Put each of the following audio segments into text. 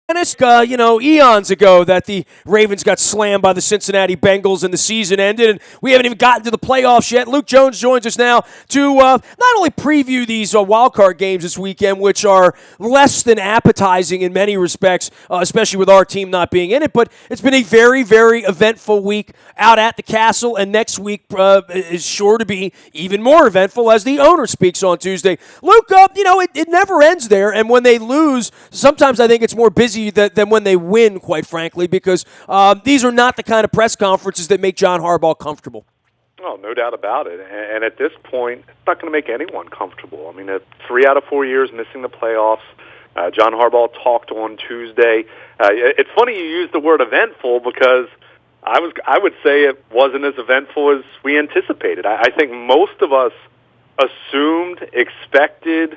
Eons ago that the Ravens got slammed by the Cincinnati Bengals and the season ended, and we haven't even gotten to the playoffs yet. Luke Jones joins us now to not only preview these wild card games this weekend, which are less than appetizing in many respects, especially with our team not being in it, but it's been a very, very eventful week out at the Castle, and next week is sure to be even more eventful as the owner speaks on Tuesday. Luke, it never ends there, and when they lose, sometimes I think it's more busy than when they win, quite frankly, because these are not the kind of press conferences that make John Harbaugh comfortable. Oh, no doubt about it. And at this point, it's not going to make anyone comfortable. I mean, 3 out of 4 years missing the playoffs. John Harbaugh talked on Tuesday. It's funny you use the word eventful because I would say it wasn't as eventful as we anticipated. I think most of us assumed, expected,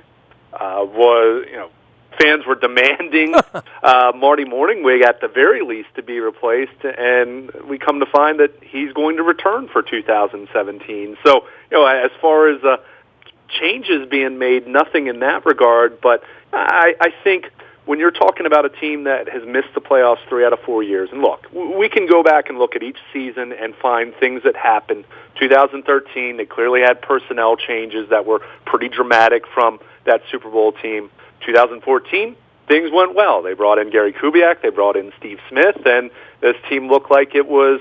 fans were demanding Marty Morningwig at the very least to be replaced, and we come to find that he's going to return for 2017. So, as far as changes being made, nothing in that regard, but I think when you're talking about a team that has missed the playoffs 3 out of 4 years, and look, we can go back and look at each season and find things that happened. 2013, they clearly had personnel changes that were pretty dramatic from that Super Bowl team. 2014, things went well. They brought in Gary Kubiak, they brought in Steve Smith, and this team looked like it was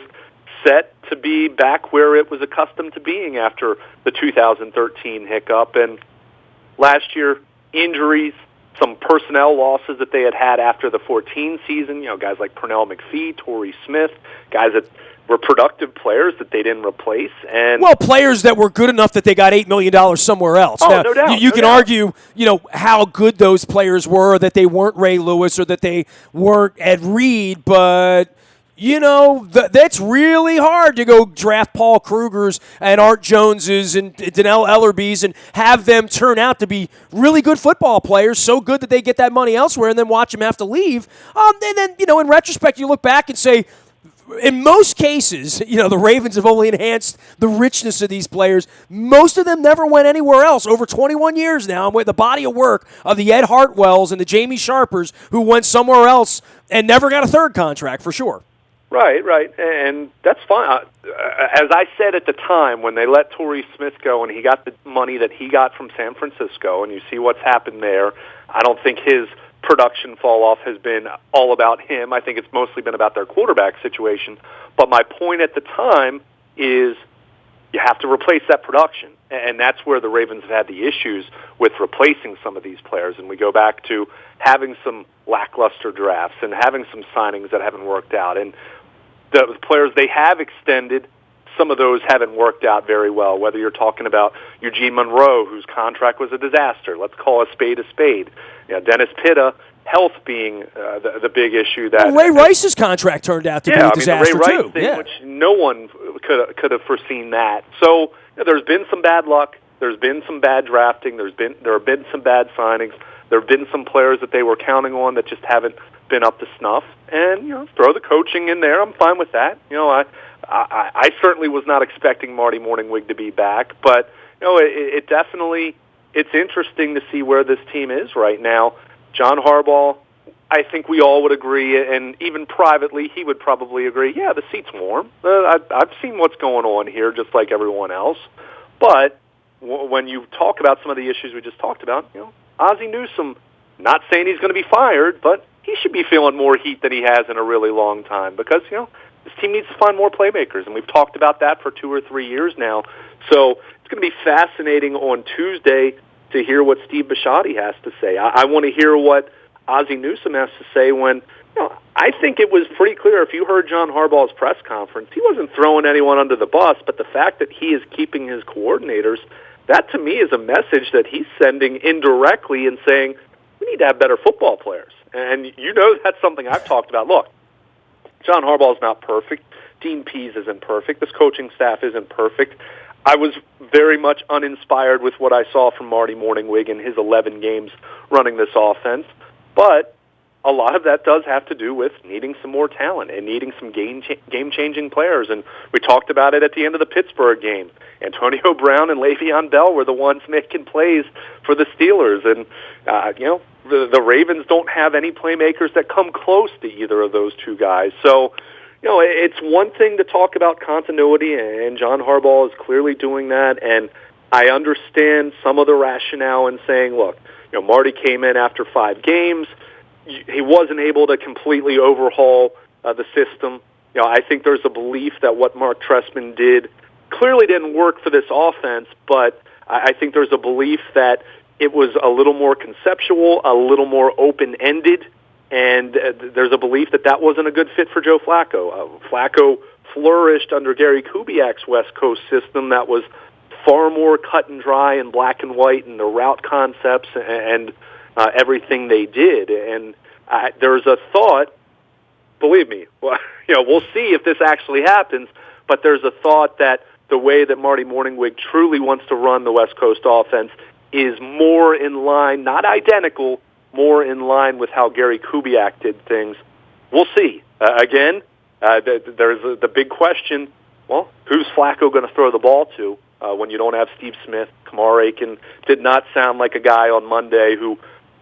set to be back where it was accustomed to being after the 2013 hiccup. And last year, injuries, some personnel losses that they had after the 14 season, guys like Pernell McPhee, Torrey Smith, guys that were productive players that they didn't replace. And players that were good enough that they got $8 million somewhere else. Oh, now, no doubt. You can argue, how good those players were, that they weren't Ray Lewis or that they weren't Ed Reed, but that's really hard to go draft Paul Krugers and Art Joneses and Donnell Ellerbys and have them turn out to be really good football players, so good that they get that money elsewhere and then watch them have to leave. And then, in retrospect, you look back and say, in most cases, the Ravens have only enhanced the richness of these players. Most of them never went anywhere else. Over 21 years now, with the body of work of the Ed Hartwells and the Jamie Sharpers who went somewhere else and never got a third contract, for sure. Right, and that's fine. As I said at the time, when they let Torrey Smith go and he got the money that he got from San Francisco, and you see what's happened there, I don't think his production fall-off has been all about him. I think it's mostly been about their quarterback situation. But my point at the time is you have to replace that production, and that's where the Ravens have had the issues with replacing some of these players. And we go back to having some lackluster drafts and having some signings that haven't worked out. And the players they have extended, some of those haven't worked out very well, whether you're talking about Eugene Monroe, whose contract was a disaster. Let's call a spade a spade. Dennis Pitta, health being the big issue. Ray Rice's contract turned out to be a disaster, the Ray Rice too. Thing, which no one could have foreseen that. So there's been some bad luck. There's been some bad drafting. There have been some bad signings. There have been some players that they were counting on that just haven't been up to snuff. And throw the coaching in there. I'm fine with that. I certainly was not expecting Marty Morningwig to be back, but it definitely, it's interesting to see where this team is right now. John Harbaugh, I think we all would agree, and even privately, he would probably agree, yeah, the seat's warm. I've seen what's going on here, just like everyone else. But when you talk about some of the issues we just talked about, Ozzie Newsome, not saying he's going to be fired, but he should be feeling more heat than he has in a really long time because, this team needs to find more playmakers, and we've talked about that for 2 or 3 years now. So it's going to be fascinating on Tuesday to hear what Steve Bisciotti has to say. I want to hear what Ozzie Newsome has to say when, I think it was pretty clear if you heard John Harbaugh's press conference, he wasn't throwing anyone under the bus, but the fact that he is keeping his coordinators, that to me is a message that he's sending indirectly and saying, we need to have better football players. And that's something I've talked about. Look, John Harbaugh's not perfect. Dean Pease isn't perfect. This coaching staff isn't perfect. I was very much uninspired with what I saw from Marty Morningwig in his 11 games running this offense. But a lot of that does have to do with needing some more talent and needing some game-changing players. And we talked about it at the end of the Pittsburgh game. Antonio Brown and Le'Veon Bell were the ones making plays for the Steelers. And, the Ravens don't have any playmakers that come close to either of those two guys. So, it's one thing to talk about continuity, and John Harbaugh is clearly doing that, and I understand some of the rationale in saying, look, Marty came in after 5 games. He wasn't able to completely overhaul the system. I think there's a belief that what Mark Trestman did clearly didn't work for this offense, but I think there's a belief that it was a little more conceptual, a little more open-ended, and there's a belief that that wasn't a good fit for Joe Flacco. Flacco flourished under Gary Kubiak's West Coast system that was far more cut and dry and black and white in the route concepts and everything they did. And there's a thought, believe me, we'll see if this actually happens, but there's a thought that the way that Marty Morningwig truly wants to run the West Coast offense is more in line, not identical, more in line with how Gary Kubiak did things. We'll see. Again, there's the big question, well, who's Flacco going to throw the ball to when you don't have Steve Smith? Kamar Aiken did not sound like a guy on Monday who,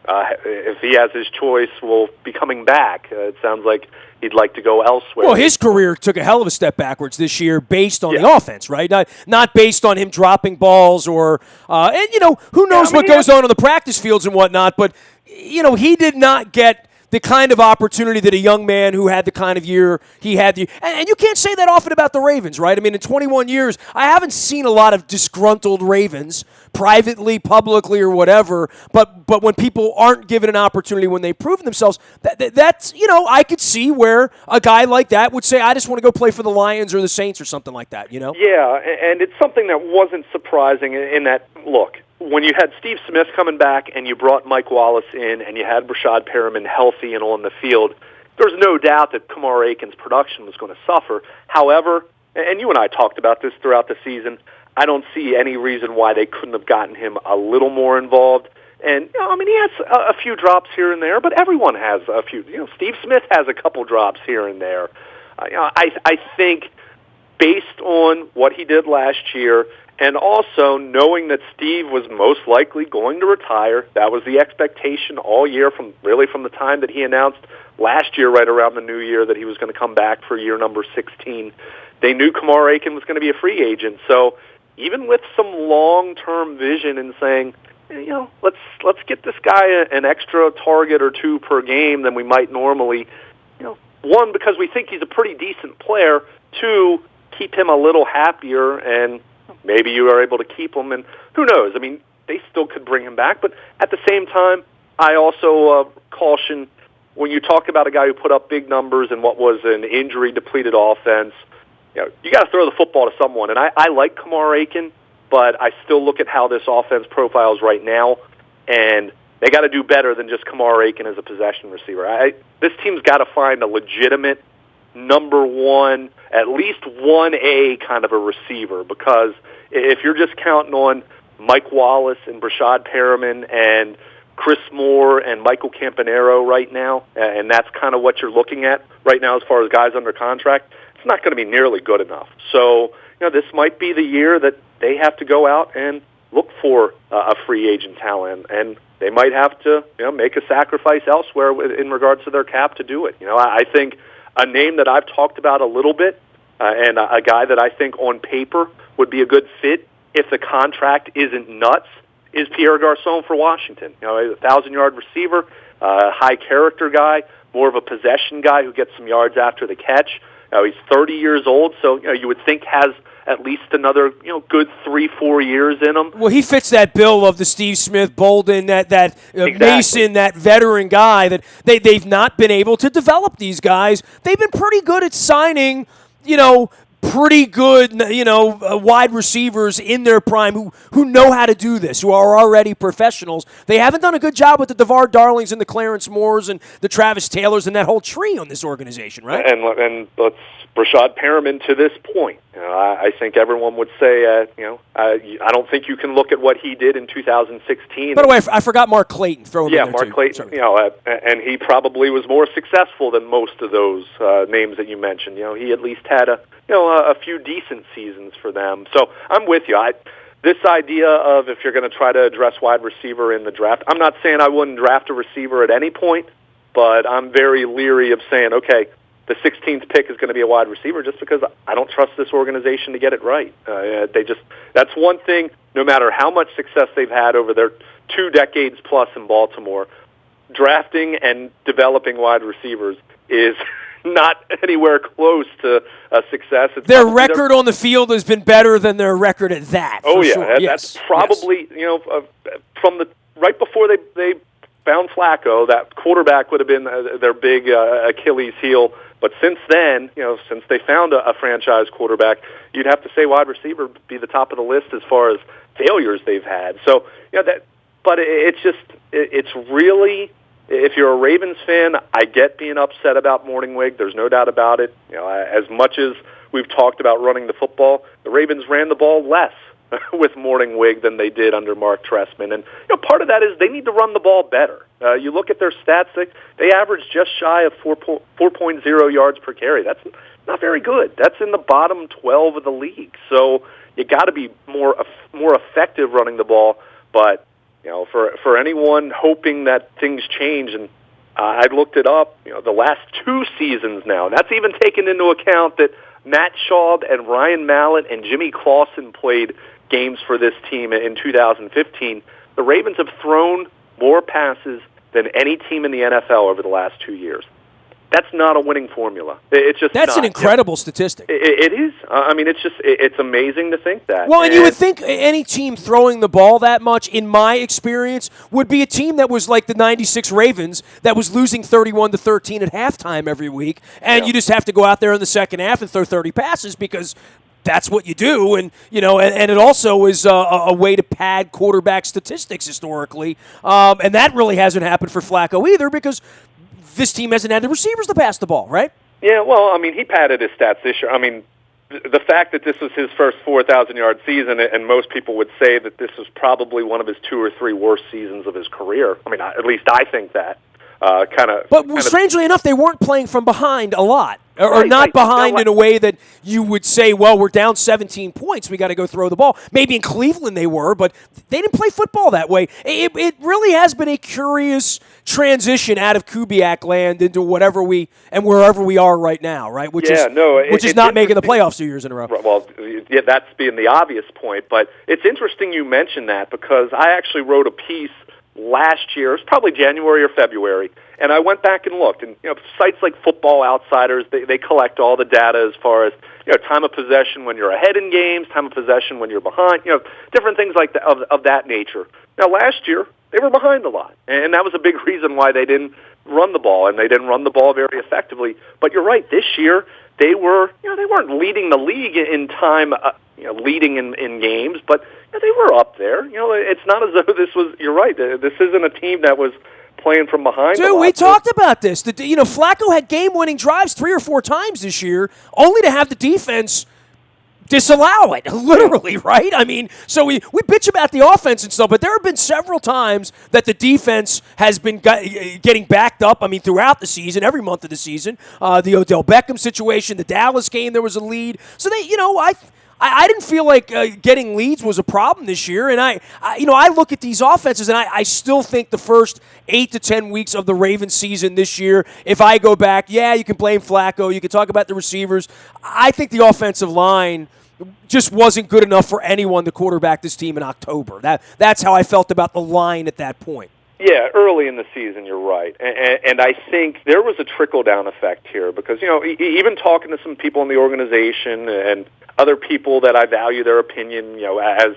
if he has his choice, will be coming back. It sounds like he'd like to go elsewhere. Well, his career took a hell of a step backwards this year based on the offense, right? Not based on him dropping balls or, who knows what goes on the practice fields and whatnot, but, he did not get the kind of opportunity that a young man who had the kind of year he had. And you can't say that often about the Ravens, right? I mean, in 21 years, I haven't seen a lot of disgruntled Ravens, privately, publicly, or whatever, but when people aren't given an opportunity when they've proven themselves, that's, I could see where a guy like that would say, I just want to go play for the Lions or the Saints or something like that, Yeah, and it's something that wasn't surprising in that, look, when you had Steve Smith coming back and you brought Mike Wallace in and you had Brashad Perriman healthy and on the field, there's no doubt that Kamar Aiken's production was going to suffer. However, and you and I talked about this throughout the season, I don't see any reason why they couldn't have gotten him a little more involved. And, he has a few drops here and there, but everyone has a few. Steve Smith has a couple drops here and there. I think based on what he did last year, and also knowing that Steve was most likely going to retire, that was the expectation all year from the time that he announced last year, right around the new year, that he was going to come back for year number 16. They knew Kamar Aiken was going to be a free agent. So even with some long-term vision and saying, let's get this guy an extra target or two per game than we might normally, one, because we think he's a pretty decent player, two, keep him a little happier, and maybe you are able to keep him, and who knows? I mean, they still could bring him back, but at the same time, I also caution when you talk about a guy who put up big numbers in what was an injury-depleted offense, you got to throw the football to someone, and I like Kamar Aiken, but I still look at how this offense profiles right now, and they got to do better than just Kamar Aiken as a possession receiver. This team's got to find a legitimate number one, at least 1A kind of a receiver, because if you're just counting on Mike Wallace and Brashad Perriman and Chris Moore and Michael Campanaro right now, and that's kind of what you're looking at right now as far as guys under contract, it's not going to be nearly good enough. So, this might be the year that they have to go out and look for a free agent talent, and they might have to make a sacrifice elsewhere in regards to their cap to do it. I think a name that I've talked about a little bit, and a guy that I think on paper would be a good fit if the contract isn't nuts, is Pierre Garçon for Washington. A 1,000-yard receiver, high character guy, more of a possession guy who gets some yards after the catch. He's 30 years old, so you would think has at least another good 3-4 years in him. Well, he fits that bill of the Steve Smith, Bolden, that exactly. Mason, that veteran guy that they've not been able to develop these guys. They've been pretty good at signing, pretty good, wide receivers in their prime who know how to do this, who are already professionals. They haven't done a good job with the DeVar Darlings and the Clarence Moores and the Travis Taylors and that whole tree on this organization, right? And let's Brashad Perriman to this point. I think everyone would say, I don't think you can look at what he did in 2016. By the way, I forgot Mark Clayton. Throw him in there Mark too. Clayton. And he probably was more successful than most of those names that you mentioned. He at least had a few decent seasons for them. So I'm with you. this idea of if you're going to try to address wide receiver in the draft, I'm not saying I wouldn't draft a receiver at any point, but I'm very leery of saying, okay, the 16th pick is going to be a wide receiver just because I don't trust this organization to get it right. That's one thing, no matter how much success they've had over their 2 decades plus in Baltimore, drafting and developing wide receivers is not anywhere close to a success. Their record on the field has been better than their record at that. Oh, yeah. Sure. That's probably, from the right before they found Flacco, that quarterback would have been their big Achilles heel. But since then, since they found a franchise quarterback, you'd have to say wide receiver would be the top of the list as far as failures they've had. So, but it's really, if you're a Ravens fan, I get being upset about Morningwig. There's no doubt about it. As much as we've talked about running the football, the Ravens ran the ball less with Morningwig than they did under Mark Trestman. And part of that is they need to run the ball better. You look at their stats, they average just shy of 4.0 yards per carry. That's not very good. That's in the bottom 12 of the league. So you got to be more effective running the ball. But for anyone hoping that things change, and I looked it up, the last 2 seasons now, that's even taken into account that Matt Schaub and Ryan Mallett and Jimmy Clausen played games for this team in 2015. The Ravens have thrown more passes than any team in the NFL over the last 2 years. That's not a winning formula. It's just That's not. an incredible statistic. It is. I mean, it's amazing to think that. Well, and you would think any team throwing the ball that much, in my experience, would be a team that was like the 96 Ravens that was losing 31-13 at halftime every week, and you just have to go out there in the second half and throw 30 passes because that's what you do, and and it also is a way to pad quarterback statistics historically, and that really hasn't happened for Flacco either because this team hasn't had the receivers to pass the ball, right? Yeah, well, I mean, he padded his stats this year. I mean, the fact that this was his first 4,000-yard season, and most people would say that this was probably one of his 2 or 3 worst seasons of his career. I mean, at least I think that. But strangely enough, they weren't playing from behind a lot, or not behind in a way that you would say, well, we're down 17 points, we got to go throw the ball. Maybe in Cleveland they were, but they didn't play football that way. It really has been a curious transition out of Kubiak land into wherever we are right now, right? Which is not making the playoffs 2 years in a row. Well, yeah, that's being the obvious point, but it's interesting you mentioned that because I actually wrote a piece last year, it's probably January or February, and I went back and looked, and sites like Football Outsiders, they collect all the data as far as time of possession when you're ahead in games, time of possession when you're behind, different things like that of that nature. Now, last year they were behind a lot, and that was a big reason why they didn't run the ball, and they didn't run the ball very effectively. But you're right, this year they weren't leading the league in time, leading in games, but they were up there. It's not as though this was. You're right. This isn't a team that was playing from behind. Dude, we talked about this. Flacco had game-winning drives 3 or 4 times this year, only to have the defense disallow it, literally, right? I mean, so we bitch about the offense and stuff, but there have been several times that the defense has been getting backed up, I mean, throughout the season, every month of the season. The Odell Beckham situation, the Dallas game, there was a lead. So I didn't feel like getting leads was a problem this year, and I look at these offenses, and I still think the first 8 to 10 weeks of the Ravens season this year, if I go back, you can blame Flacco, you can talk about the receivers. I think the offensive line just wasn't good enough for anyone to quarterback this team in October. That's how I felt about the line at that point. Yeah, early in the season, you're right. And I think there was a trickle-down effect here because, even talking to some people in the organization and other people that I value their opinion, as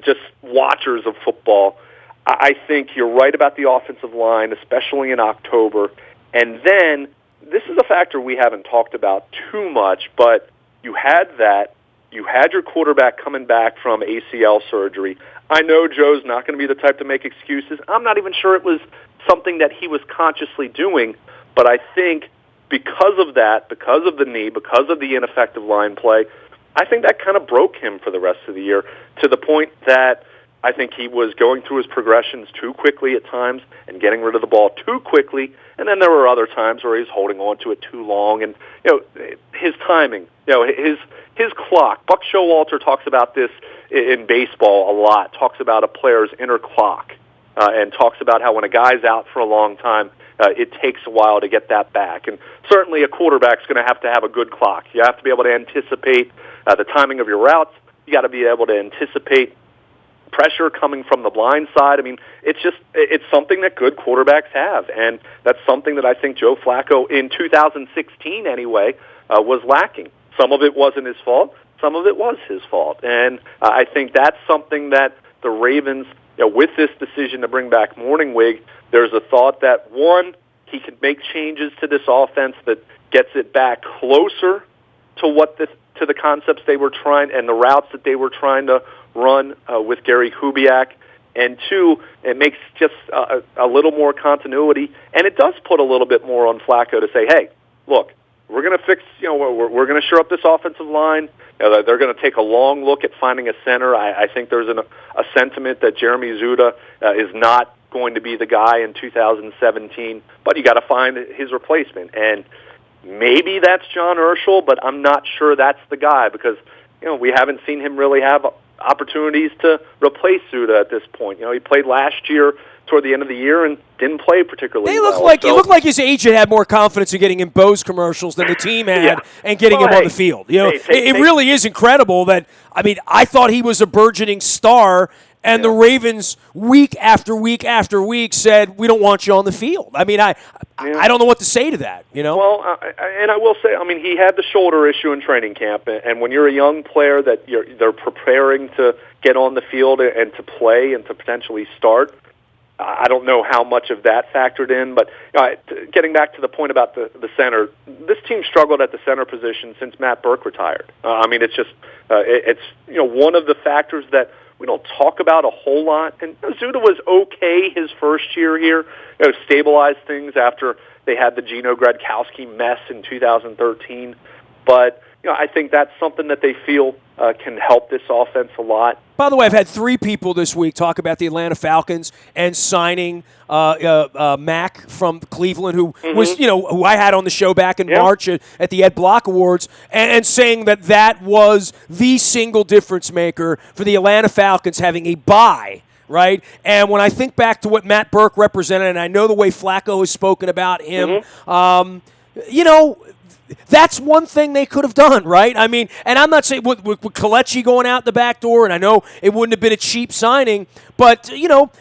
just watchers of football, I think you're right about the offensive line, especially in October. And then, this is a factor we haven't talked about too much, but you had that. You had your quarterback coming back from ACL surgery. I know Joe's not going to be the type to make excuses. I'm not even sure it was something that he was consciously doing, but I think because of that, because of the knee, because of the ineffective line play, I think that kind of broke him for the rest of the year to the point that I think he was going through his progressions too quickly at times and getting rid of the ball too quickly. And then there were other times where he was holding on to it too long. And, his timing, his clock. Buck Showalter talks about this in baseball a lot, talks about a player's inner clock, and talks about how when a guy's out for a long time, it takes a while to get that back. And certainly a quarterback's going to have a good clock. You have to be able to anticipate the timing of your routes. You got to be able to anticipate pressure coming from the blind side. I mean, it's something that good quarterbacks have, and that's something that I think Joe Flacco in 2016 anyway was lacking. Some of it wasn't his fault. Some of it was his fault, and I think that's something that the Ravens, with this decision to bring back Morningwig, there's a thought that one, he could make changes to this offense that gets it back closer to to the concepts they were trying and the routes that they were trying to run with Gary Kubiak, and two, it makes just a little more continuity, and it does put a little bit more on Flacco to say, hey, look, we're going to fix, we're going to shore up this offensive line. They're going to take a long look at finding a center. I think there's a sentiment that Jeremy Zuda is not going to be the guy in 2017, but you got to find his replacement, and maybe that's John Urschel, but I'm not sure that's the guy because we haven't seen him really have opportunities to replace Zuda at this point. He played last year toward the end of the year and didn't play particularly It well. looked like his agent had more confidence in getting him Bose commercials than the team had and getting him on the field. It really is incredible that, I thought he was a burgeoning star, and the Ravens, week after week after week, said, we don't want you on the field. I don't know what to say to that, Well, and I will say, he had the shoulder issue in training camp, and when you're a young player that they're preparing to get on the field and to play and to potentially start, I don't know how much of that factored in, but getting back to the point about the center, this team struggled at the center position since Matt Burke retired. It's just it's one of the factors that we don't talk about a whole lot. And Zuda was okay his first year here, stabilized things after they had the Gino Gradkowski mess in 2013. But I think that's something that they feel can help this offense a lot. By the way, I've had three people this week talk about the Atlanta Falcons and signing Mack from Cleveland, who was, who I had on the show back in March at the Ed Block Awards, and saying that was the single difference maker for the Atlanta Falcons having a bye. Right? And when I think back to what Matt Burke represented, and I know the way Flacco has spoken about him, that's one thing they could have done, right? And I'm not saying with Kelechi going out the back door, and I know it wouldn't have been a cheap signing, but,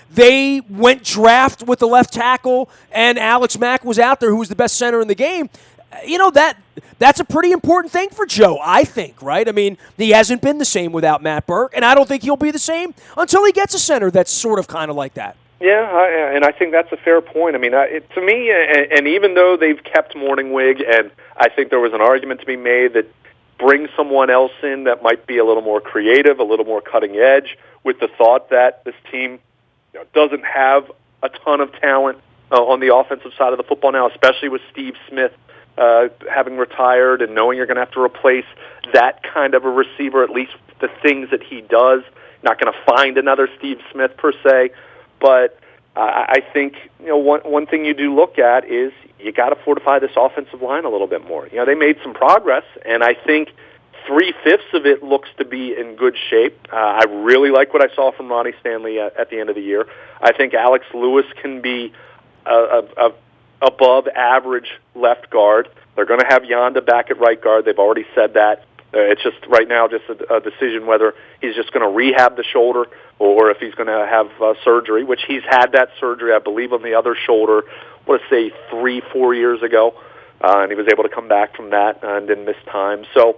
they went draft with the left tackle, and Alex Mack was out there, who was the best center in the game. That's a pretty important thing for Joe, I think, right? He hasn't been the same without Matt Burke, and I don't think he'll be the same until he gets a center that's sort of kind of like that. Yeah, and I think that's a fair point. To me, and even though they've kept Morningwig, and I think there was an argument to be made that bring someone else in that might be a little more creative, a little more cutting edge, with the thought that this team doesn't have a ton of talent on the offensive side of the football now, especially with Steve Smith having retired and knowing you're going to have to replace that kind of a receiver, at least the things that he does. Not going to find another Steve Smith per se. But I think one thing you do look at is you got to fortify this offensive line a little bit more. They made some progress, and I think 3/5 of it looks to be in good shape. I really like what I saw from Ronnie Stanley at the end of the year. I think Alex Lewis can be a above average left guard. They're going to have Yanda back at right guard. They've already said that. It's just right now just a decision whether he's just going to rehab the shoulder or if he's going to have surgery, which he's had that surgery, I believe, on the other shoulder, let's say 3-4 years ago, and he was able to come back from that and didn't miss time. So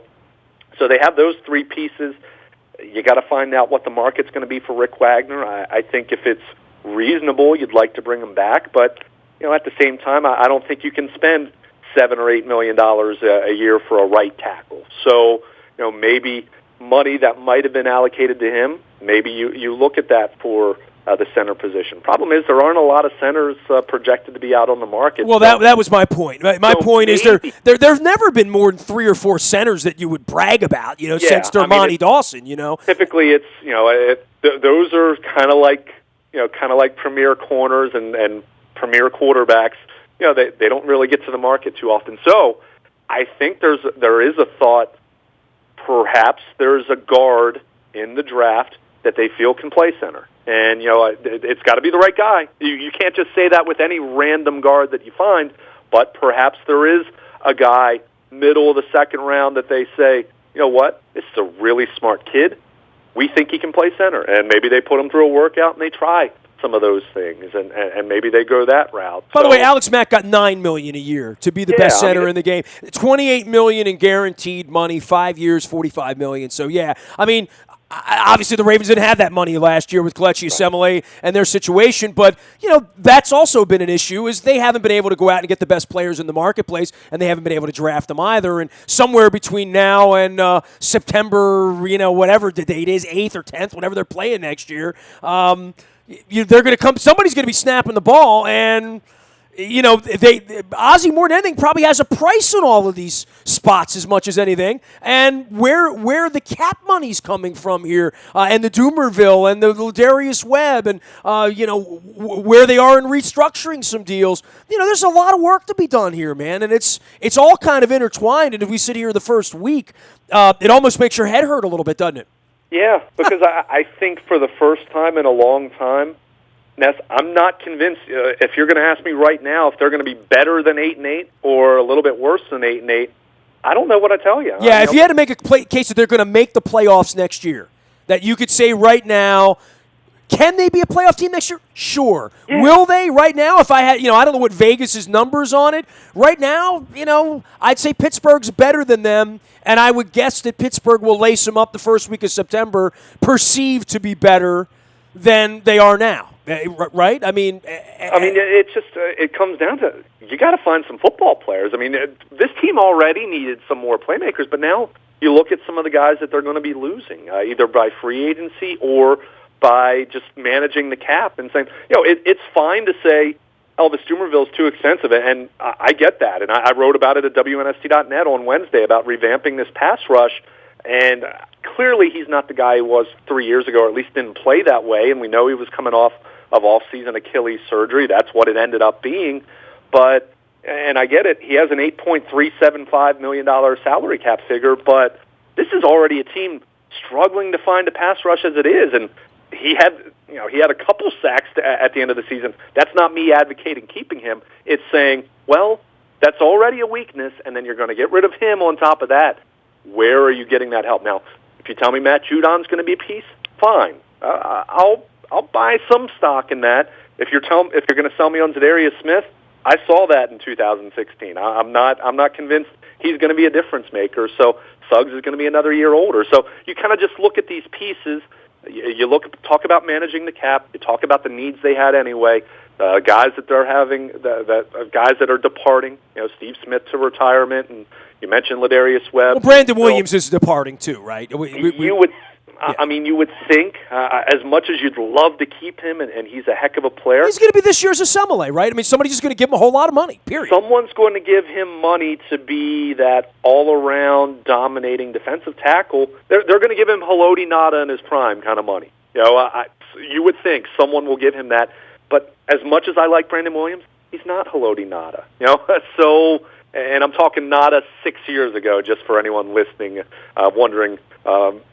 they have those three pieces. You got to find out what the market's going to be for Rick Wagner. I think if it's reasonable, you'd like to bring him back, but at the same time, I don't think you can spend $7 or $8 million a year for a right tackle. So, maybe money that might have been allocated to him, maybe you look at that for the center position. Problem is there aren't a lot of centers projected to be out on the market. Well, that was my point. My point is there's never been more than 3 or 4 centers that you would brag about, since Dermontti Dawson, Typically it's, those are kind of like premier corners and premier quarterbacks. They don't really get to the market too often. So I think there is a thought perhaps there's a guard in the draft that they feel can play center. And, it's got to be the right guy. You can't just say that with any random guard that you find, but perhaps there is a guy middle of the second round that they say, you know what, this is a really smart kid. We think he can play center. And maybe they put him through a workout and they try some of those things, and maybe they go that route. By the way, Alex Mack got $9 million a year to be the best center in the game. $28 million in guaranteed money, 5 years, $45 million. So yeah, obviously the Ravens didn't have that money last year with Kelechi Osemele and their situation, but that's also been an issue is they haven't been able to go out and get the best players in the marketplace, and they haven't been able to draft them either. And somewhere between now and September, whatever the date is, 8th or 10th, whenever they're playing next year, they're going to come. Somebody's going to be snapping the ball, and Ozzie more than anything probably has a price on all of these spots as much as anything, and where the cap money's coming from here, and the Doomerville and the Ladarius Webb, and where they are in restructuring some deals. There's a lot of work to be done here, man, and it's all kind of intertwined. And if we sit here the first week, it almost makes your head hurt a little bit, doesn't it? Yeah, because I think for the first time in a long time, Ness, I'm not convinced. If you're going to ask me right now if they're going to be better than 8-8 or a little bit worse than 8-8, I don't know what to tell you. Yeah, if you had to make a case that they're going to make the playoffs next year, that you could say right now, can they be a playoff team next year? Sure. Yeah. Will they right now? If I had, I don't know what Vegas's numbers on it. Right now, I'd say Pittsburgh's better than them, and I would guess that Pittsburgh will lace them up the first week of September, perceived to be better than they are now. Right? It's just it comes down to you got to find some football players. This team already needed some more playmakers, but now you look at some of the guys that they're going to be losing, either by free agency or by just managing the cap and saying, it's fine to say Elvis Doomerville's too expensive, and I get that, and I wrote about it at WNST.net on Wednesday about revamping this pass rush. And clearly he's not the guy he was 3 years ago, or at least didn't play that way, and we know he was coming off of off-season Achilles surgery. That's what it ended up being. But, and I get it, he has an $8.375 million salary cap figure, but this is already a team struggling to find a pass rush as it is, and he had a couple sacks at the end of the season. That's not me advocating keeping him. It's saying, well, that's already a weakness, and then you're going to get rid of him on top of that. Where are you getting that help? Now, if you tell me Matt Judon's going to be a piece, fine. I'll buy some stock in that. If you're going to sell me on Zadarius Smith, I saw that in 2016. I'm not convinced he's going to be a difference maker. So Suggs is going to be another year older. So you kind of just look at these pieces. You talk about managing the cap. You talk about the needs they had anyway. Guys that they're having, guys that are departing. Steve Smith to retirement, and you mentioned Ladarius Webb. Well, Brandon Williams is departing too, right? You would. Yeah. You would think, as much as you'd love to keep him, and he's a heck of a player. He's going to be this year's Osemele, right? Somebody's just going to give him a whole lot of money, period. Someone's going to give him money to be that all-around dominating defensive tackle. They're going to give him Haloti Ngata in his prime kind of money. You would think someone will give him that. But as much as I like Brandon Williams, he's not Haloti Ngata. So... And I'm talking Ngata 6 years ago, just for anyone listening, wondering,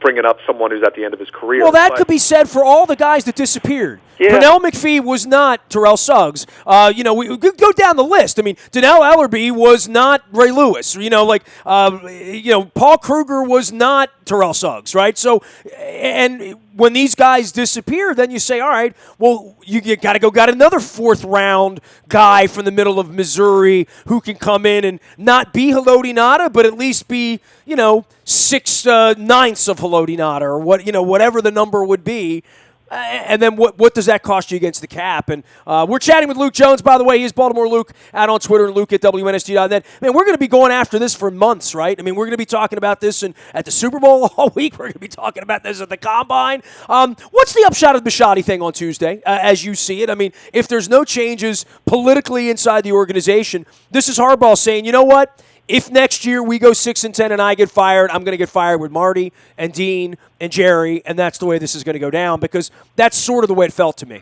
bringing up someone who's at the end of his career. Well, that could be said for all the guys that disappeared. Yeah. Pernell McPhee was not Terrell Suggs. We go down the list. Donnell Ellerbe was not Ray Lewis. Paul Kruger was not Terrell Suggs, right? So, and when these guys disappear, then you say, all right, well, you got to go got another fourth-round guy from the middle of Missouri who can come in and not be Haloti Ngata, but at least be, 6/9 of Haloti Ngata, or whatever the number would be. And then what does that cost you against the cap? And we're chatting with Luke Jones, by the way. He's Baltimore Luke out on Twitter, and Luke at WNST.net. Man, we're going to be going after this for months, right? I mean, we're going to be talking about this at the Super Bowl all week. We're going to be talking about this at the Combine. What's the upshot of the Bisciotti thing on Tuesday, as you see it? I mean, if there's no changes politically inside the organization, this is Harbaugh saying, you know what? If next year we go 6-10 and I get fired, I'm going to get fired with Marty and Dean and Jerry, and that's the way this is going to go down, because that's sort of the way it felt to me.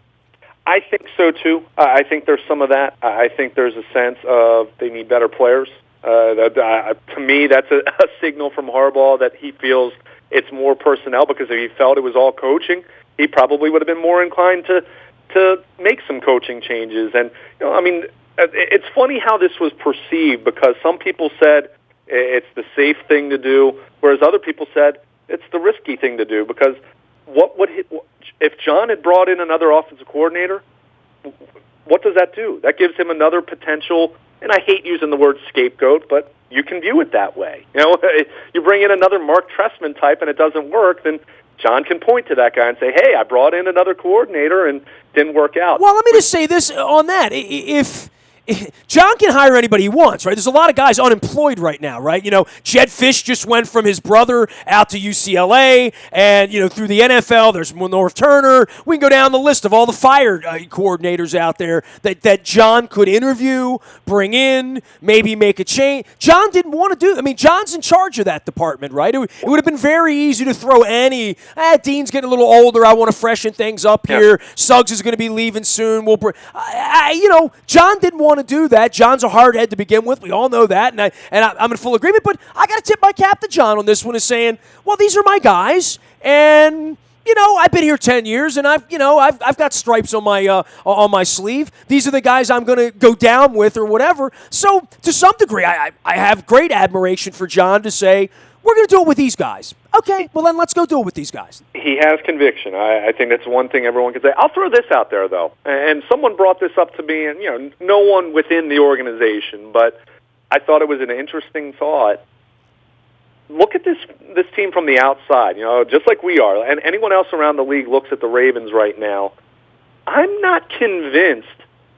I think so, too. I think there's some of that. I think there's a sense of they need better players. To me, that's a signal from Harbaugh that he feels it's more personnel, because if he felt it was all coaching, he probably would have been more inclined to make some coaching changes. And, I mean, it's funny how this was perceived, because some people said it's the safe thing to do, whereas other people said it's the risky thing to do, because if John had brought in another offensive coordinator, what does that do? That gives him another potential, and I hate using the word scapegoat, but you can view it that way. You bring in another Mark Trestman type and it doesn't work, then John can point to that guy and say, hey, I brought in another coordinator and didn't work out. Well, let me just say this on that. If John can hire anybody he wants, right? There's a lot of guys unemployed right now, right? Jed Fish just went from his brother out to UCLA, and, through the NFL, there's North Turner. We can go down the list of all the fired coordinators out there that John could interview, bring in, maybe make a change. John didn't want to do it. I mean, John's in charge of that department, right? It would have been very easy to throw Dean's getting a little older. I want to freshen things up here. Suggs is going to be leaving soon. John didn't want to do that. John's a hard head to begin with. We all know that, and I'm in full agreement. But I got to tip my cap to John on this one, is saying, well, these are my guys, and I've been here 10 years, and I've got stripes on my sleeve. These are the guys I'm going to go down with, or whatever. So to some degree, I have great admiration for John to say, we're going to do it with these guys. Okay, well then let's go do it with these guys. He has conviction. I think that's one thing everyone can say. I'll throw this out there, though. And someone brought this up to me, and no one within the organization, but I thought it was an interesting thought. Look at this team from the outside, just like we are. And anyone else around the league looks at the Ravens right now. I'm not convinced,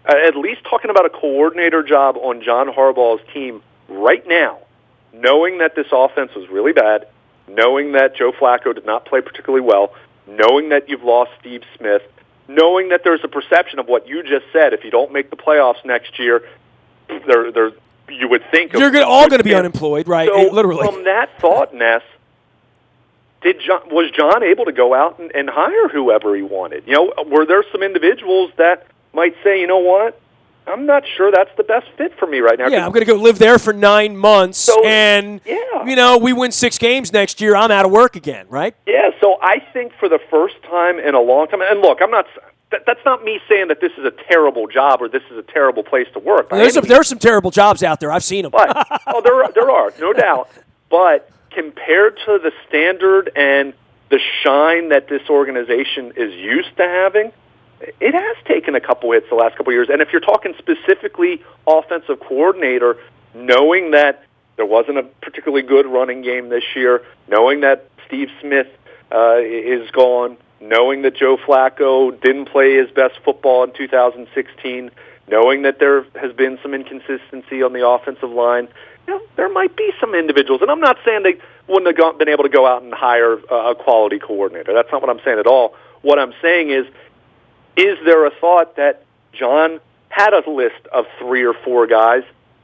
at least talking about a coordinator job on John Harbaugh's team right now, knowing that this offense was really bad, knowing that Joe Flacco did not play particularly well, knowing that you've lost Steve Smith, knowing that there's a perception of what you just said. If you don't make the playoffs next year, you would think you're all going to be unemployed, right? So literally. From that thought, Ness, was John able to go out and hire whoever he wanted? Were there some individuals that might say, you know what? I'm not sure that's the best fit for me right now. Yeah, I'm going to go live there for 9 months, and, we win 6 games next year, I'm out of work again, right? Yeah, so I think for the first time in a long time, and look, that's not me saying that this is a terrible job or this is a terrible place to work. There's some terrible jobs out there. I've seen them. But, there are, no doubt. But compared to the standard and the shine that this organization is used to having, it has taken a couple hits the last couple of years. And if you're talking specifically offensive coordinator, knowing that there wasn't a particularly good running game this year, knowing that Steve Smith is gone, knowing that Joe Flacco didn't play his best football in 2016, knowing that there has been some inconsistency on the offensive line, there might be some individuals. And I'm not saying they wouldn't have been able to go out and hire a quality coordinator. That's not what I'm saying at all. What I'm saying is there a thought that John had a list of 3 or 4 guys,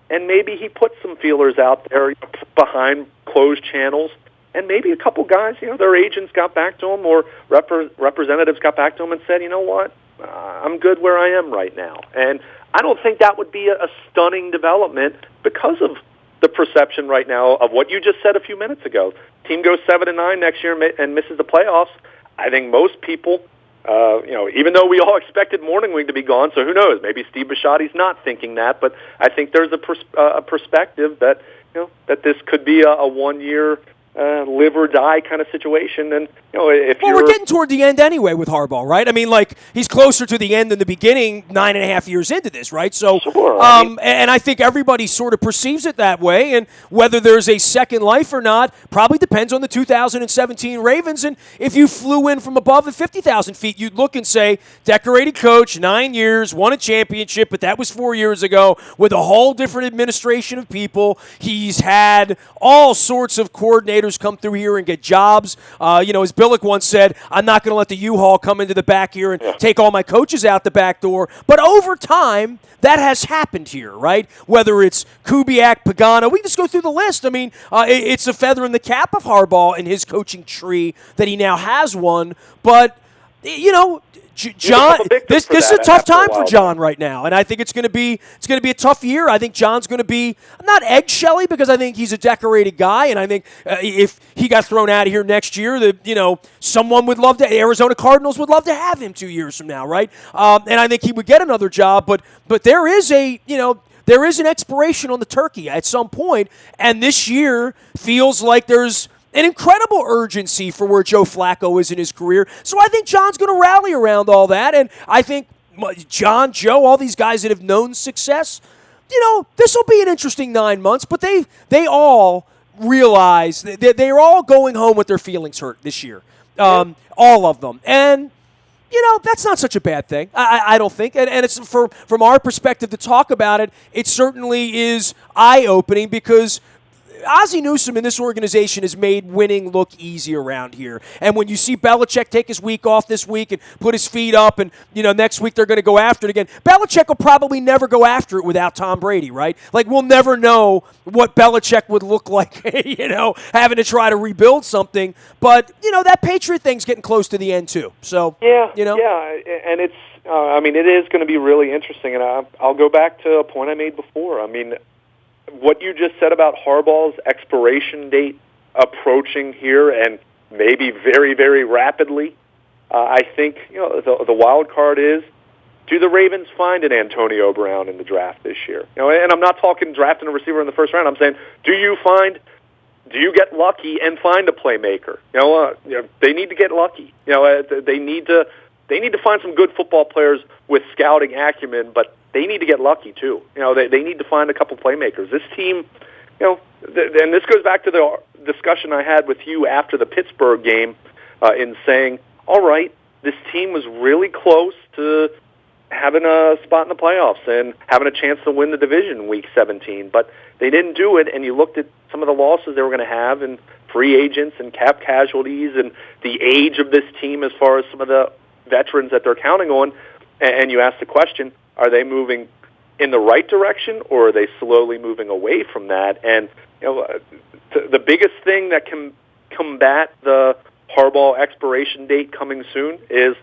and maybe he put some feelers out there behind closed channels, and maybe a couple guys, their agents got back to them or representatives got back to them and said, you know what, I'm good where I am right now. And I don't think that would be a stunning development because of the perception right now of what you just said a few minutes ago. Team goes 7-9 next year and misses the playoffs. I think most people, even though we all expected Morningwing to be gone, so who knows? Maybe Steve Bisciotti's not thinking that, but I think there's a perspective that that this could be a 1-year live or die kind of situation. And if we're getting toward the end anyway with Harbaugh, right? I mean, like, he's closer to the end than the beginning, 9.5 years into this, right? So, sure, and I think everybody sort of perceives it that way. And whether there's a second life or not probably depends on the 2017 Ravens. And if you flew in from above at 50,000 feet, you'd look and say, decorated coach, 9 years, won a championship, but that was 4 years ago with a whole different administration of people. He's had all sorts of coordinators come through here and get jobs. As Billick once said, I'm not going to let the U-Haul come into the back here and take all my coaches out the back door. But over time, that has happened here, right? Whether it's Kubiak, Pagano, we just go through the list. I mean, it's a feather in the cap of Harbaugh and his coaching tree that he now has one. But, John, this is a tough time for John right now, and I think it's going to be a tough year. I think John's going to be not eggshelly because I think he's a decorated guy, and I think if he got thrown out of here next year, someone would love to. Arizona Cardinals would love to have him 2 years from now, right? And I think he would get another job, but there is there is an expiration on the turkey at some point, and this year feels like there's an incredible urgency for where Joe Flacco is in his career. So I think John's going to rally around all that. And I think John, Joe, all these guys that have known success, this will be an interesting 9 months. But they all realize that they're all going home with their feelings hurt this year. All of them. And, that's not such a bad thing, I don't think. And it's from our perspective to talk about it, it certainly is eye-opening because Ozzie Newsome in this organization has made winning look easy around here. And when you see Belichick take his week off this week and put his feet up and, next week they're going to go after it again, Belichick will probably never go after it without Tom Brady, right? Like, we'll never know what Belichick would look like, having to try to rebuild something. But, that Patriot thing's getting close to the end, too. So, yeah, and it's, it is going to be really interesting. And I'll go back to a point I made before. What you just said about Harbaugh's expiration date approaching here and maybe very, very rapidly, I think the wild card is, do the Ravens find an Antonio Brown in the draft this year? And I'm not talking drafting a receiver in the first round. I'm saying, do you get lucky and find a playmaker? They need to get lucky. They need to find some good football players with scouting acumen, but they need to get lucky, too. They need to find a couple playmakers. This team, and this goes back to the discussion I had with you after the Pittsburgh game in saying, all right, this team was really close to having a spot in the playoffs and having a chance to win the division in Week 17, but they didn't do it, and you looked at some of the losses they were going to have and free agents and cap casualties and the age of this team as far as some of the veterans that they're counting on, and you ask the question, are they moving in the right direction, or are they slowly moving away from that? And the biggest thing that can combat the Harbaugh expiration date coming soon is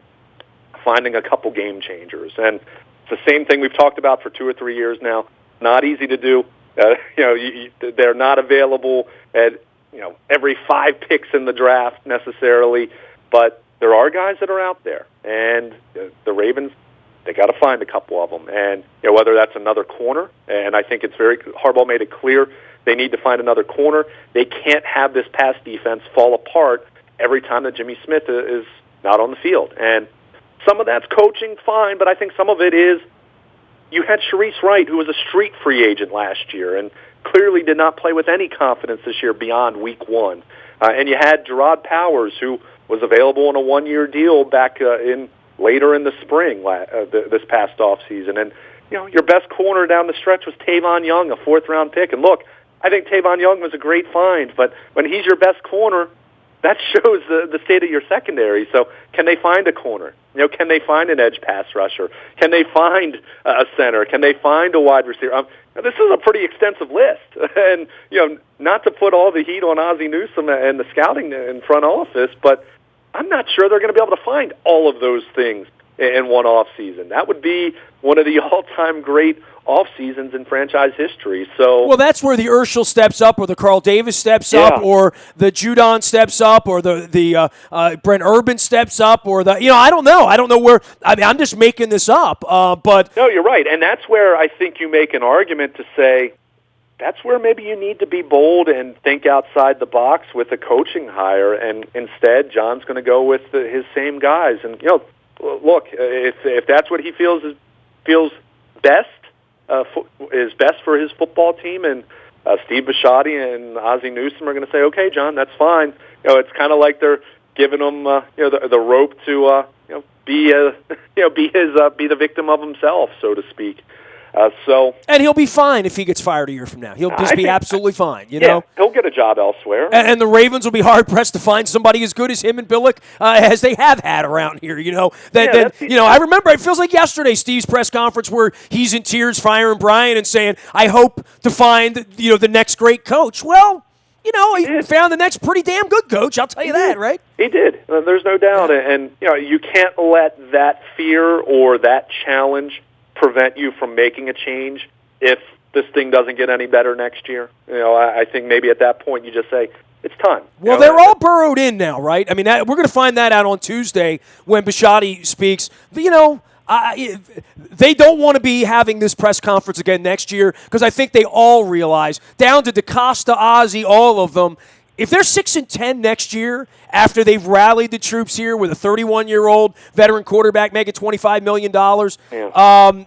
finding a couple game changers. And it's the same thing we've talked about for 2 or 3 years now. Not easy to do. They're not available at every 5 picks in the draft necessarily, but there are guys that are out there, and the Ravens, they got to find a couple of them. And whether that's another corner, and I think Harbaugh made it clear they need to find another corner. They can't have this pass defense fall apart every time that Jimmy Smith is not on the field. And some of that's coaching, fine, but I think some of it is you had Sharice Wright, who was a street free agent last year and clearly did not play with any confidence this year beyond Week 1. And you had Gerard Powers, who was available on a 1-year deal back later in the spring this past offseason. And, your best corner down the stretch was Tavon Young, a 4th-round pick. And look, I think Tavon Young was a great find, but when he's your best corner, that shows the state of your secondary. So can they find a corner? Can they find an edge pass rusher? Can they find a center? Can they find a wide receiver? This is a pretty extensive list. And, not to put all the heat on Ozzie Newsome and the scouting in front office, but I'm not sure they're going to be able to find all of those things in one off season. That would be one of the all-time great off seasons in franchise history. So, well, that's where the Urschel steps up, or the Carl Davis steps up, or the Judon steps up, or the Brent Urban steps up, or I don't know where. I'm just making this up. But no, you're right, and that's where I think you make an argument to say, that's where maybe you need to be bold and think outside the box with a coaching hire. And instead, John's going to go with his same guys. And look, if that's what he feels best is best for his football team, and Steve Bisciotti and Ozzie Newsome are going to say, "Okay, John, that's fine." It's kind of like they're giving him the rope to be the victim of himself, so to speak. And he'll be fine if he gets fired a year from now. He'll just be absolutely fine. He'll get a job elsewhere. And the Ravens will be hard pressed to find somebody as good as him and Billick as they have had around here. I remember it feels like yesterday Steve's press conference where he's in tears firing Brian and saying, "I hope to find the next great coach." Well, he found the next pretty damn good coach. I'll tell you that, right? He did. There's no doubt. And you can't let that fear or that challenge prevent you from making a change if this thing doesn't get any better next year. I think maybe at that point you just say, it's time. Well, they're all burrowed in now, right? I mean, we're going to find that out on Tuesday when Bisciotti speaks. They don't want to be having this press conference again next year because I think they all realize, down to DeCosta, Ozzie, all of them, if they're 6-10 next year after they've rallied the troops here with a 31-year-old veteran quarterback making $25 million,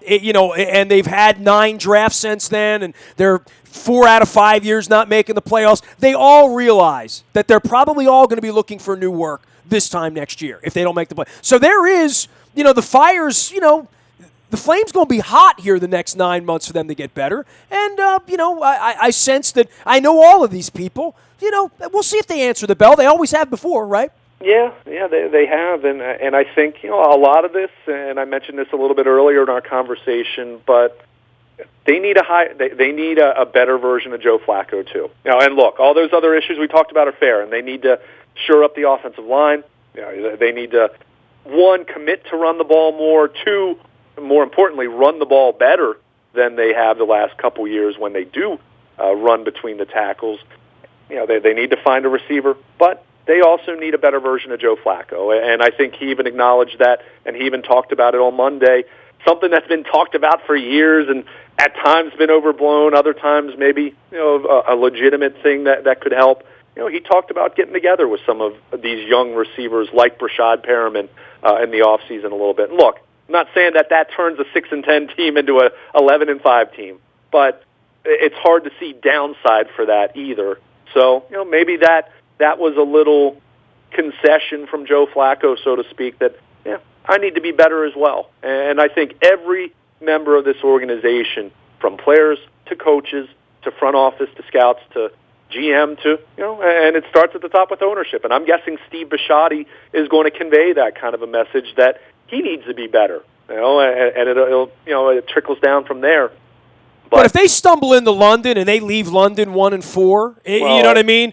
and they've had 9 drafts since then, and they're 4 out of 5 years not making the playoffs, they all realize that they're probably all going to be looking for new work this time next year if they don't make the play. So there is, the fires, the flame's going to be hot here the next 9 months for them to get better. And, I sense that I know all of these people. We'll see if they answer the bell. They always have before, right? Yeah, they have. And I think, a lot of this, and I mentioned this a little bit earlier in our conversation, but they need a better version of Joe Flacco, too. And look, all those other issues we talked about are fair, and they need to shore up the offensive line. They need to, 1, commit to run the ball more, 2, more importantly, run the ball better than they have the last couple years when they do run between the tackles. They need to find a receiver, but they also need a better version of Joe Flacco. And I think he even acknowledged that, and he even talked about it on Monday, something that's been talked about for years and at times been overblown, other times maybe a legitimate thing that could help. He talked about getting together with some of these young receivers like Brashad Perriman in the offseason a little bit. And look, I'm not saying that turns a 6-10 team into a 11-5 team, but it's hard to see downside for that either. So, maybe that was a little concession from Joe Flacco, so to speak, that, I need to be better as well. And I think every member of this organization, from players to coaches to front office to scouts to GM to, and it starts at the top with ownership. And I'm guessing Steve Bisciotti is going to convey that kind of a message that he needs to be better, and it trickles down from there. But if they stumble into London and they leave London 1-4, you know what I mean?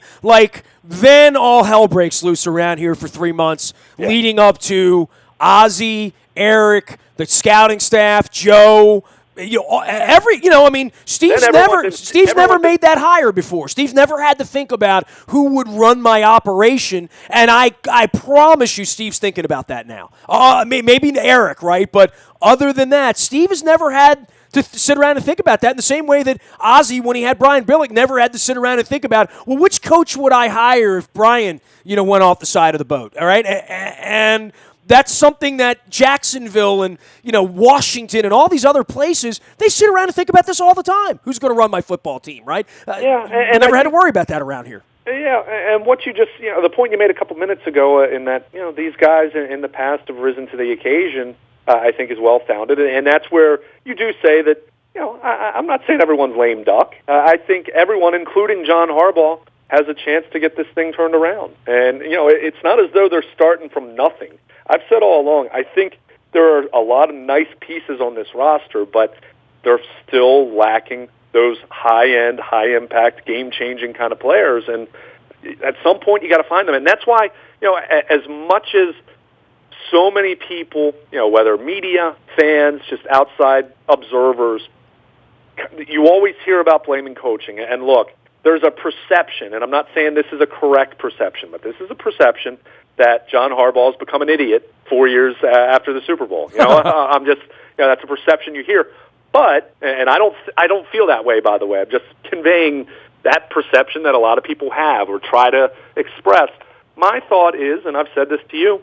Then all hell breaks loose around here for 3 months, leading up to Ozzie, Eric, the scouting staff, Joe. Steve's never made that hire before. Steve's never had to think about who would run my operation, and I promise you, Steve's thinking about that now. Maybe Eric, right? But other than that, Steve has never had to sit around and think about that in the same way that Ozzie, when he had Brian Billick, never had to sit around and think about, well, which coach would I hire if Brian, went off the side of the boat, all right? And that's something that Jacksonville and, Washington and all these other places, they sit around and think about this all the time. Who's going to run my football team, right? And never had to worry about that around here. Yeah, and what you just, the point you made a couple minutes ago in that, these guys in the past have risen to the occasion, I think is well-founded. And that's where you do say that, I'm not saying everyone's lame duck. I think everyone, including John Harbaugh, has a chance to get this thing turned around. And, it's not as though they're starting from nothing. I've said all along, I think there are a lot of nice pieces on this roster, but they're still lacking those high-end, high-impact, game-changing kind of players. And at some point, you got to find them. And that's why, as much as so many people, whether media, fans, just outside observers, you always hear about blaming coaching. And look, there's a perception, and I'm not saying this is a correct perception, but this is a perception that John Harbaugh has become an idiot 4 years after the Super Bowl. I'm just, that's a perception you hear. But, and I don't feel that way, by the way. I'm just conveying that perception that a lot of people have or try to express. My thought is, and I've said this to you,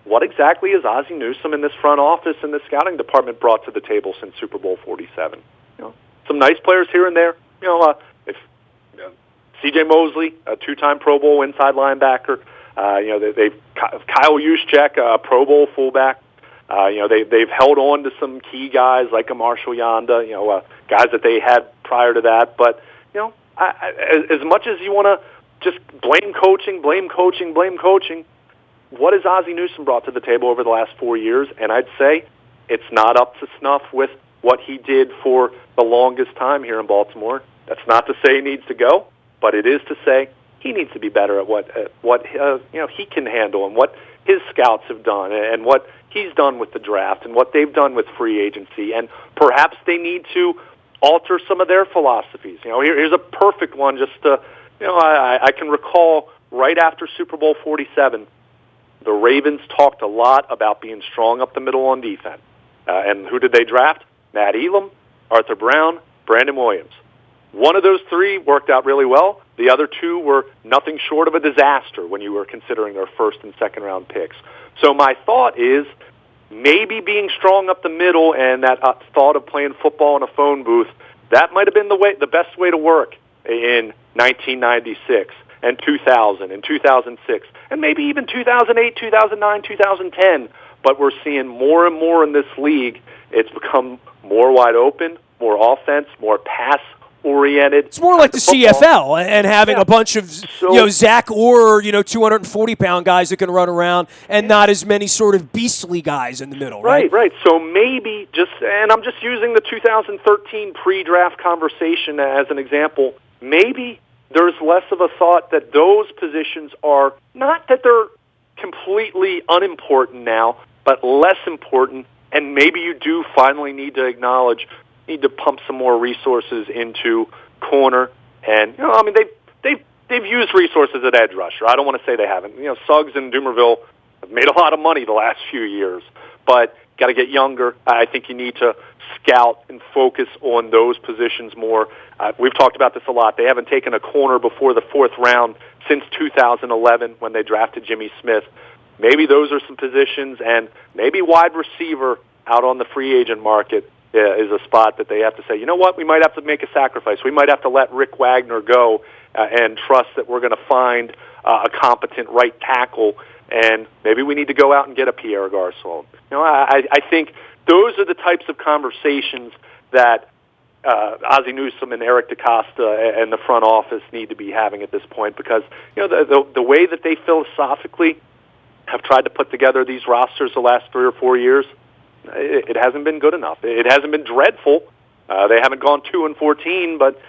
what exactly has Ozzie Newsome in this front office and this scouting department brought to the table since Super Bowl 47? Some nice players here and there. If C.J. Mosley, a two-time Pro Bowl inside linebacker. They've Kyle Juszczyk, a Pro Bowl fullback. They've held on to some key guys like a Marshall Yanda, guys that they had prior to that. But as much as you want to just blame coaching, what has Ozzie Newsome brought to the table over the last 4 years? And I'd say it's not up to snuff with what he did for the longest time here in Baltimore. That's not to say he needs to go, but it is to say he needs to be better at what he can handle and what his scouts have done and what he's done with the draft and what they've done with free agency. And perhaps they need to alter some of their philosophies. Here's a perfect one. I can recall right after Super Bowl 47, the Ravens talked a lot about being strong up the middle on defense. And who did they draft? Matt Elam, Arthur Brown, Brandon Williams. One of those three worked out really well. The other two were nothing short of a disaster when you were considering their first and second round picks. So my thought is maybe being strong up the middle and that thought of playing football in a phone booth, that might have been the best way to work in 1996 and 2000 and 2006 and maybe even 2008, 2009, 2010. But we're seeing more and more in this league. It's become more wide open, more offense, more pass-oriented. It's more like the CFL and having a bunch of Zach Orr, 240-pound guys that can run around and not as many sort of beastly guys in the middle, right? Right. So maybe and I'm just using the 2013 pre-draft conversation as an example, maybe there's less of a thought that those positions are, not that they're completely unimportant now, but less important, and maybe you do finally need to pump some more resources into corner. And they've used resources at edge rusher. I don't want to say they haven't. Suggs and Dumerville have made a lot of money the last few years, but got to get younger. I think you need to scout and focus on those positions more. We've talked about this a lot. They haven't taken a corner before the fourth round since 2011 when they drafted Jimmy Smith. Maybe those are some positions, and maybe wide receiver out on the free agent market is a spot that they have to say, you know what, we might have to make a sacrifice. We might have to let Rick Wagner go and trust that we're going to find a competent right tackle, and maybe we need to go out and get a Pierre Garçon. I think those are the types of conversations that Ozzie Newsome and Eric DeCosta and the front office need to be having at this point, because the way that they philosophically have tried to put together these rosters the last 3 or 4 years, it hasn't been good enough. It hasn't been dreadful. They haven't gone 2-14, but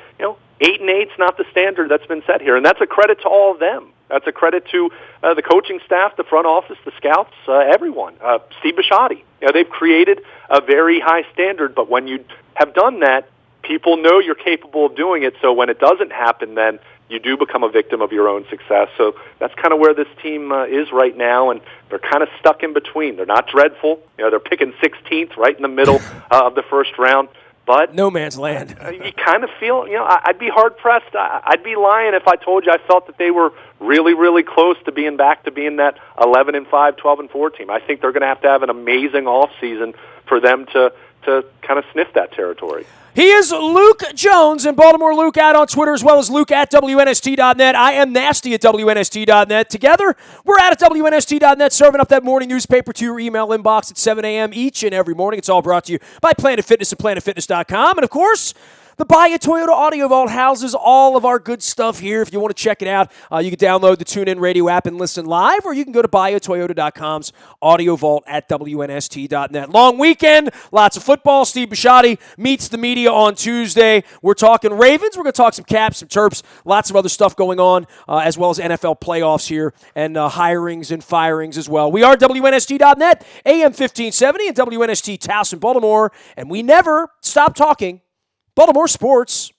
8-8's not the standard that's been set here, and that's a credit to all of them. That's a credit to the coaching staff, the front office, the scouts, everyone. Steve Bisciotti. They've created a very high standard, but when you have done that, people know you're capable of doing it. So when it doesn't happen, then you do become a victim of your own success. So that's kind of where this team is right now, and they're kind of stuck in between. They're not dreadful. They're picking 16th right in the middle of the first round. But no man's land. You kind of feel, I'd be hard-pressed. I'd be lying if I told you I felt that they were really, really close to being back to being that 11-5, 12-4 team. I think they're going to have an amazing off-season for them to kind of sniff that territory. He is Luke Jones, and Baltimore Luke out on Twitter, as well as Luke at WNST.net. I am Nasty at WNST.net. Together, we're at WNST.net, serving up that morning newspaper to your email inbox at 7 a.m. each and every morning. It's all brought to you by Planet Fitness and PlanetFitness.com. And, of course, the Buy a Toyota Audio Vault houses all of our good stuff here. If you want to check it out, you can download the TuneIn Radio app and listen live, or you can go to buyatoyota.com's Audio Vault at WNST.net. Long weekend, lots of football. Steve Bisciotti meets the media on Tuesday. We're talking Ravens. We're going to talk some Caps, some Terps, lots of other stuff going on, as well as NFL playoffs here and hirings and firings as well. We are WNST.net, AM 1570 and WNST Towson, Baltimore, and we never stop talking Baltimore sports.